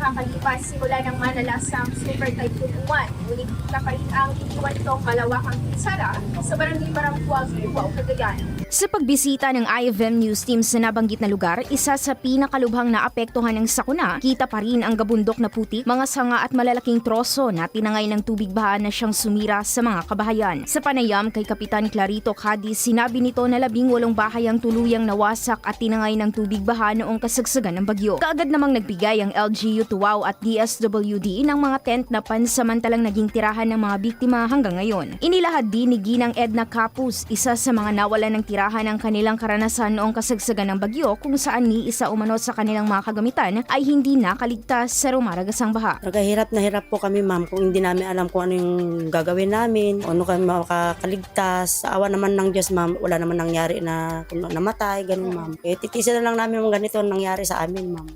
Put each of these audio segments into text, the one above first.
makakalipas simula ng malalasang Super Typhoon Uwan. Ngunit nakain ang iniwan itong malawakang pinsala sa Barangay Barampuag, Cubao, Cagayan. Sa pagbisita ng IFM News Team sa nabanggit na lugar, isa sa pinakalubhang naapektuhan ng sakuna, kita pa rin ang gabundok na putik, mga sanga at malalaking troso na tinangay ng tubig baha na siyang sumira sa mga kabahayan. Sa panayam kay Kapitan Clarito Cadiz, sinabi nito na 18 bahay ang tuluyang nawasak at tinangay ng tubig baha noong kasagsagan ng bagyo. Kaagad namang nagbigay ang LGU Tuwao at DSWD ng mga tent na pansamantalang naging tirahan ng mga biktima hanggang ngayon. Inilahad din ni Ginang Edna Capus, isa sa mga nawalan ng tirahan ng kanilang karanasan noong kasagsagan ng bagyo, kung saan ni isa umano sa kanilang mga kagamitan ay hindi nakaligtas sa rumaragasang baha. Hirap na hirap po kami, ma'am, kung hindi namin alam kung ano yung gagawin namin, ano kami makakaligtas. Sa awa naman ng Diyos, ma'am, wala naman nangyari na kung namatay, ganun, ma'am. Kaya titisin na lang namin yung ganito nangyari sa amin, ma'am.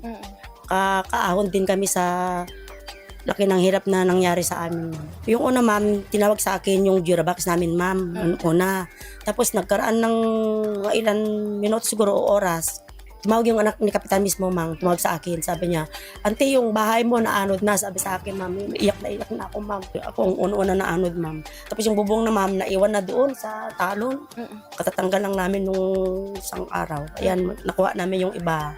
Kaahon din kami sa laki ng hirap na nangyari sa amin, ma'am. Yung una, ma'am, tinawag sa akin yung Durabox namin, ma'am. Una. Tapos nagkaraan ng ilan minuto siguro o oras. Tumawag yung anak ni Kapitan mismo, ma'am. Tumawag sa akin. Sabi niya, "Ante, yung bahay mo naanod na." Sabi sa akin, ma'am. Iyak na ako, ma'am. Ako ang una na naanod, ma'am. Tapos yung bubong na, ma'am, naiwan na doon sa talon. Katatanggal lang namin nung isang araw. Ayan, nakuha namin yung iba.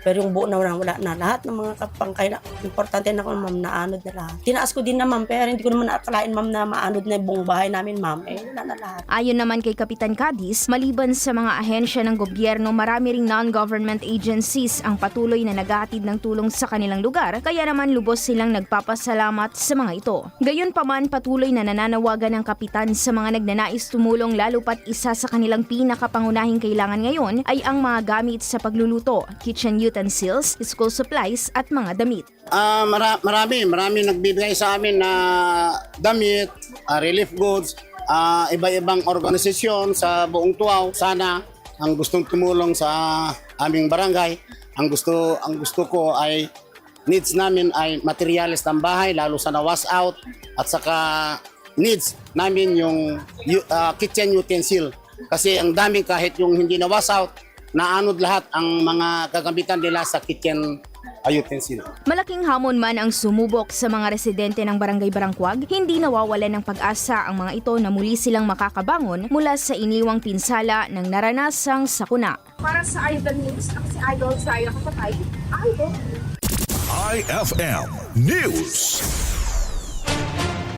Pero yung buo na wala na. Lahat ng mga kapangkay na importante na ko, ma'am, naanod na lahat. Tinaas ko din na, ma'am, pero hindi ko naman nakakalain, ma'am, na maanod na yung buong bahay namin, ma'am. Wala na lahat. Ayon naman kay Kapitan Cadiz, maliban sa mga ahensya ng gobyerno, marami ring non-government agencies ang patuloy na naghahatid ng tulong sa kanilang lugar, kaya naman lubos silang nagpapasalamat sa mga ito. Gayunpaman, patuloy na nananawagan ng kapitan sa mga nagnanais tumulong, lalo pat isa sa kanilang pinakapangunahing kailangan ngayon ay ang mga gamit sa pagluluto, kitchen utensils, school supplies at mga damit. Marami nagbibigay sa amin na damit, relief goods, iba-ibang organisasyon sa buong Tuwao. Sana ang gustong tumulong sa aming barangay, ang gusto ko ay needs namin ay materials ng bahay, lalo sa na-wash out, at saka needs namin yung kitchen utensil. Kasi ang dami, kahit yung hindi na-wash out, naanod lahat ang mga gagamitan nila sa kitchen utensil. Malaking hamon man ang sumubok sa mga residente ng Barangay Barangkwag, hindi nawawalan ng pag-asa ang mga ito na muli silang makakabangon mula sa iniwang pinsala ng naranasang sakuna. Para sa IFM News, ako si Idol Zaira Kapatay. Idol. IFM News.